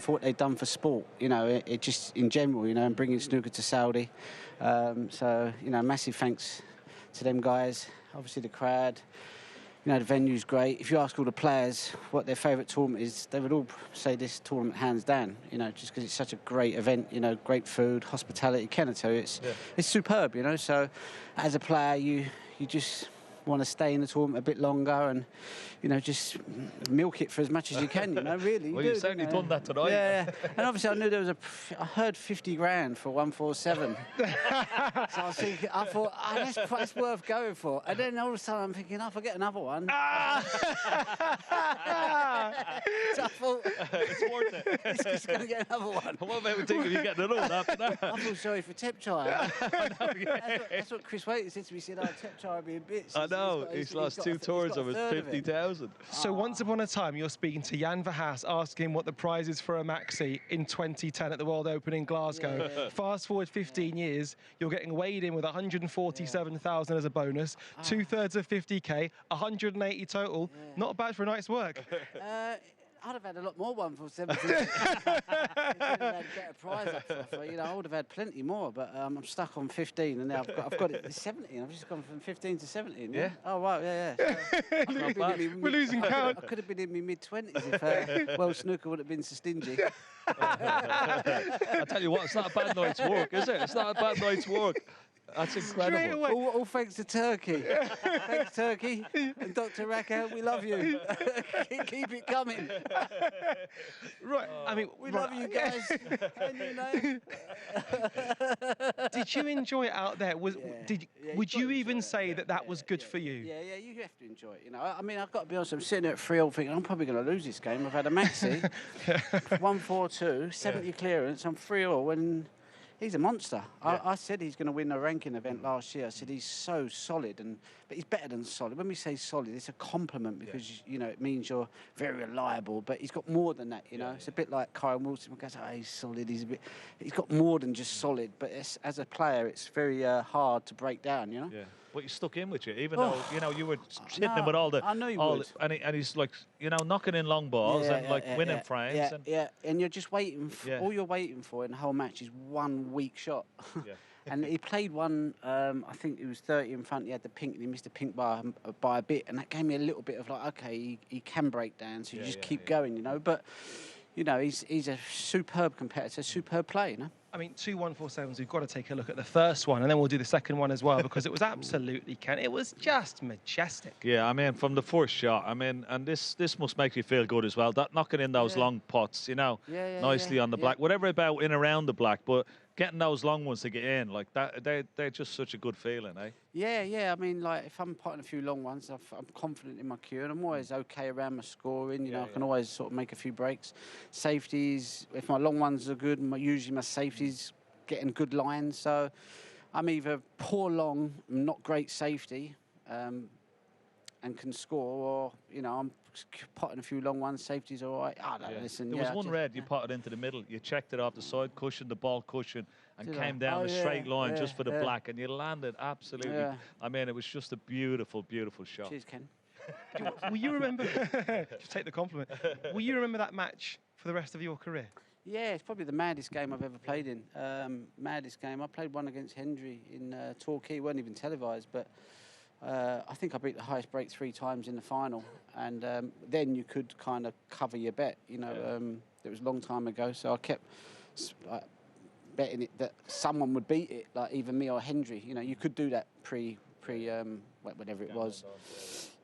for what they've done for sport, you know, it just in general, you know, and bringing snooker to Saudi. So, you know, massive thanks to them guys. Obviously the crowd, you know, the venue's great. If you ask all the players what their favourite tournament is, they would all say this tournament hands down, you know, just because it's such a great event, you know, great food, hospitality. Can I tell you, it's superb, you know. So as a player, you just want to stay in the tournament a bit longer and, you know, just milk it for as much as you can, you know, really. Well, you've certainly done that tonight. Yeah, and obviously I knew there was I heard 50 grand for 147. So I was thinking, I thought, that's worth going for. And then all of a sudden I'm thinking, I'll get another one. So I thought, it's worth it. It's just going to get another one. What about we think of you getting another one after that? I feel sorry for Tepchai. That's what Chris Wakelin said to me. He said, Tepchai would be in bits. I know, he's lost 2 tours of his 50,000. So once upon a time, you're speaking to Jan Verhaas, asking what the prize is for a maxi in 2010 at the World Open in Glasgow. Yeah. Fast forward 15 years, you're getting weighed in with 147,000 as a bonus, 2/3 of 50k, 180 total. Not bad for a night's work. I'd have had a lot more 147. I'd have had a better prize offer. You know, I would have had plenty more, but I'm stuck on 15, and now I've got it 17. I've just gone from 15 to 17. Yeah. Oh wow, yeah. So We're losing count. I could have been in my mid-20s if World Snooker would have been so stingy. I tell you what, it's not a bad night's work, is it? It's not a bad night's work. That's incredible. All thanks to Turkey. Thanks, Turkey. And Dr. Raka, we love you. Keep it coming. Right, I mean... We love you guys. And you know. Did you enjoy it out there? Would you even say that was good for you? Yeah, you have to enjoy it. You know, I mean, I've got to be honest, I'm sitting there at 3-all thinking, I'm probably going to lose this game. I've had a maxi, 1-4-2, 70 clearance, I'm 3-all, and... He's a monster. I said he's going to win a ranking event last year. I said he's so solid, but he's better than solid. When we say solid, it's a compliment because you know it means you're very reliable. But he's got more than that. You know, it's a bit like Kyle Wilson. Goes, he's solid. He's got more than just solid. But as a player, it's very hard to break down. You know. Yeah. But he stuck in with you, even though you know you were hitting him with all the. I know you would. And he's like, you know, knocking in long balls and like winning frames. And you're just waiting. All you're waiting for in the whole match is one weak shot. Yeah. And he played one. I think he was 30 in front. He had the pink, and he missed the pink by a bit, and that gave me a little bit of like, okay, he can break down, so you just keep going, you know. But you know, he's a superb competitor, superb player, you know. I mean, 2 147s, we've got to take a look at the first one, and then we'll do the second one as well, because it was absolutely, it was just majestic. Yeah, I mean, from the first shot, I mean, and this must make you feel good as well, that knocking in those long putts, you know, nicely on the black, whatever about in around the black, but getting those long ones to get in, like that, they're just such a good feeling, eh? Yeah, I mean, like, if I'm putting a few long ones, I'm confident in my cue, and I'm always okay around my scoring, you know, I can always sort of make a few breaks. Safeties, if my long ones are good, usually my safeties getting good lines, so I'm either poor long, not great safety, and can score, or, you know, I'm potting a few long ones, safety's all right. I don't listen. There was one red, you potted into the middle, you checked it off the side cushion, the ball cushion, and came down a straight line just for the black, and you landed absolutely. I mean, it was just a beautiful, beautiful shot. Cheers, Ken. Will you remember, just take the compliment, will you remember that match for the rest of your career? Yeah, it's probably the maddest game I've ever played in. Maddest game. I played one against Hendry in Torquay, weren't even televised, but I think I beat the highest break 3 times in the final, and then you could kind of cover your bet. You know, it was a long time ago, so I kept betting it that someone would beat it, like either me or Hendry. You know, you could do that pre whatever it was,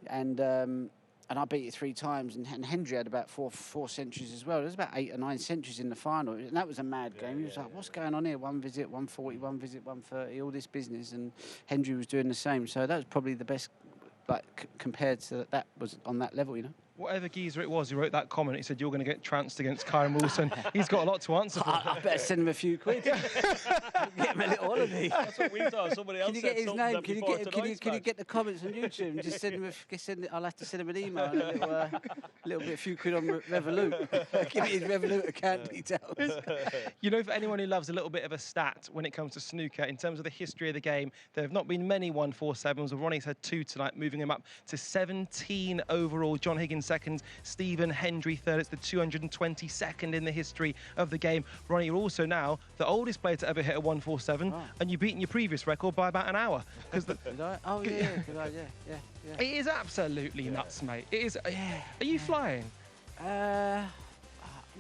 and I beat it 3 times, and Hendry had about four centuries as well. There was about 8 or 9 centuries in the final, and that was a mad game. He was like, what's going on here? 1 visit, 140, 1 visit, 130, all this business, and Hendry was doing the same. So that was probably the best, like, compared to that was on that level, you know. Whatever geezer it was who wrote that comment, he said you're going to get trounced against Kyron Wilson. He's got a lot to answer for. I better send him a few quid. Get him a little holiday. That's what we thought. Somebody else can you get his name? Can you get the comments on YouTube and just send him? I'll have to send him an email and a few quid on Revolut. Give me his Revolut account details. You know, for anyone who loves a little bit of a stat when it comes to snooker, in terms of the history of the game, there have not been many 147s. Ronnie's had 2 tonight, moving him up to 17 overall. John Higgins second. Stephen Hendry third. It's the 222nd in the history of the game. Ronnie, you're also now the oldest player to ever hit a 147, and you've beaten your previous record by about an hour. Did I? Oh, yeah, good idea. Yeah. It is absolutely nuts, mate. It is. Are you flying? No,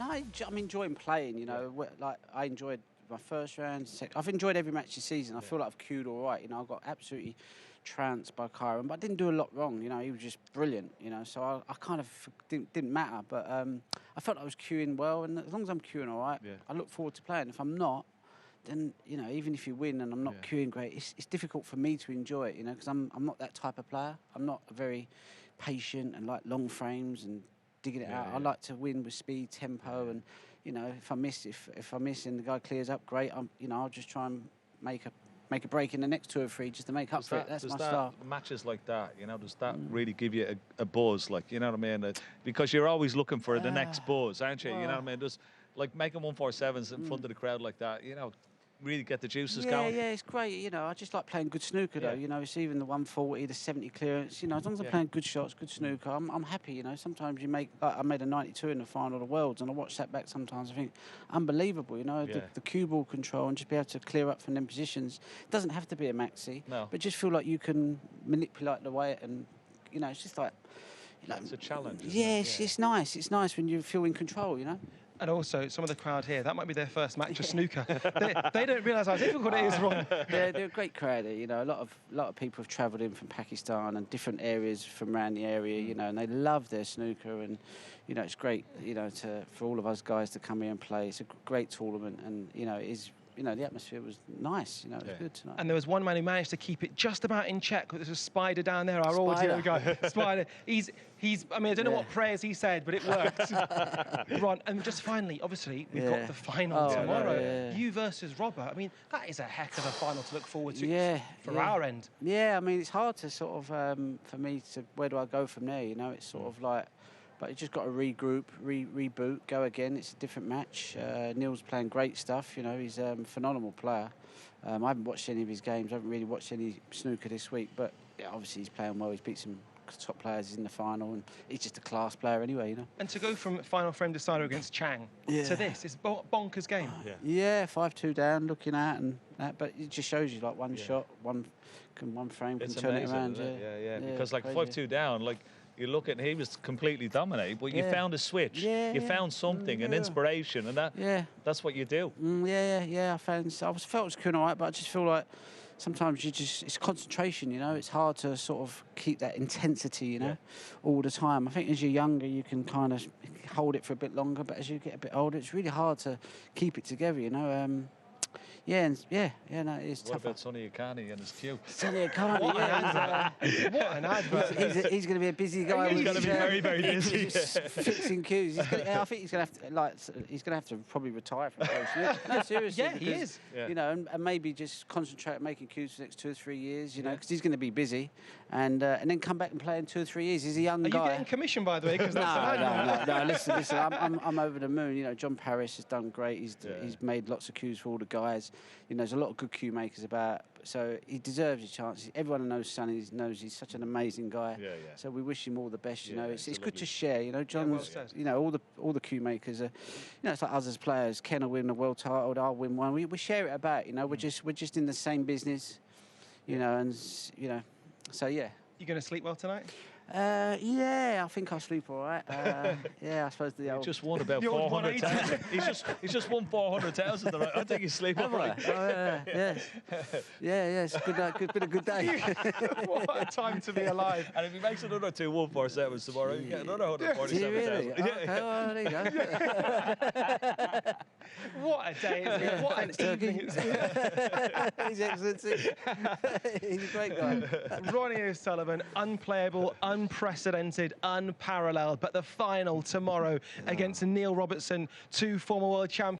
I'm enjoying playing, you know. Like, I enjoyed my first round. I've enjoyed every match this season. I feel like I've queued all right, you know. I got absolutely trounced by Kyron, but I didn't do a lot wrong, you know. He was just brilliant, you know. So I kind of didn't matter, but I felt I was queuing well, and as long as I'm queuing all right, I look forward to playing. If I'm not, then, you know, even if you win and I'm not queuing great, it's difficult for me to enjoy it, you know, because I'm not that type of player. I'm not very patient and like long frames and digging it out. I like to win with speed, tempo, and, you know, if I miss and the guy clears up, great. You know, I'll just try and make a break in the next 2 or 3 just to make up for it. That's my style. Matches like that, you know, does that really give you a buzz, like, you know what I mean? Because you're always looking for the next buzz, aren't you? You know what I mean? Just like making 147s in front of the crowd like that, you know, really get the juices going. Yeah, it's great. You know, I just like playing good snooker, though. You know, it's even the 140, the 70 clearance. You know, as long as I'm playing good shots, good snooker, I'm happy. You know, sometimes you make. Like, I made a 92 in the final of the Worlds, and I watch that back sometimes. I think unbelievable. You know, the cue ball control and just be able to clear up from them positions. It doesn't have to be a maxi, but just feel like you can manipulate the weight, and, you know, it's just like. It's a challenge. It's nice. It's nice when you feel in control. You know. And also, some of the crowd here, that might be their first match of snooker. They don't realise how difficult it is, Ron. They're a great crowd here, you know. A lot of people have travelled in from Pakistan and different areas from around the area, you know, and they love their snooker, and, you know, it's great, you know, for all of us guys to come here and play. It's a great tournament, and, you know, it is. You know, the atmosphere was nice. You know, it was good tonight. And there was one man who managed to keep it just about in check. There's a Spider down there, our audio guy. Spider. He's. I mean, I don't know what prayers he said, but it worked. Ron, and just finally, obviously, we've got the final tomorrow. You versus Robert. I mean, that is a heck of a final to look forward to for our end. Yeah, I mean, it's hard to sort of, for me to, where do I go from there? You know, it's sort of like, but you just got to regroup, reboot, go again. It's a different match. Neil's playing great stuff. You know, he's a phenomenal player. I haven't watched any of his games. I haven't really watched any snooker this week. But obviously he's playing well. He's beat some top players in the final, and he's just a class player anyway, you know. And to go from final frame decider against Chang to this, it's bonkers game. 5-2 down, looking at and that. But it just shows you, like, one shot, one frame can turn it around. Because like 5-2 down, like. You look at, he was completely dominated, but you found a switch. You found something, an inspiration, and that's what you do. I felt it was cool, all right, but I just feel like sometimes it's concentration, you know. It's hard to sort of keep that intensity, you know, all the time. I think as you're younger, you can kind of hold it for a bit longer, but as you get a bit older, it's really hard to keep it together, you know. No, it is tough. What about Sonny Akani and his cue? Sonny Akani, what an advert. He's going to be a busy guy. He's going to be very, very busy. Fixing cues. I think he's going to have to probably retire from pro. No, seriously. He is. You know, and maybe just concentrate on making cues for the next 2 or 3 years, you know, because he's going to be busy, and then come back and play in 2 or 3 years. He's a young guy. Are you getting commission, by the way? No. Listen. I'm over the moon. You know, John Parrish has done great. He's made lots of cues for all the guys. You know, there's a lot of good cue makers about, so he deserves his chances. Everyone who knows Sonny knows he's such an amazing guy. So we wish him all the best. You know, it's good to share. You know, John's. You know, all the cue makers are. You know, it's like us as players. Ken will win the world title. I'll win one. We share it about. You know, we're just in the same business. You know, and you know, so yeah. You going to sleep well tonight? I think I'll sleep all right. I suppose the old... He just won about 400,000. he's just won 400,000. I think he's sleeping all right. It's a good day. What a time to be alive. And if he makes another 2 147s tomorrow, you get another 147,000. Really? Okay, well, there you go. What a day it's been. What an evening it's been. His Excellency. He's a great guy. Ronnie O'Sullivan, unplayable, unprecedented, unparalleled. But the final tomorrow against Neil Robertson, 2 former world champions.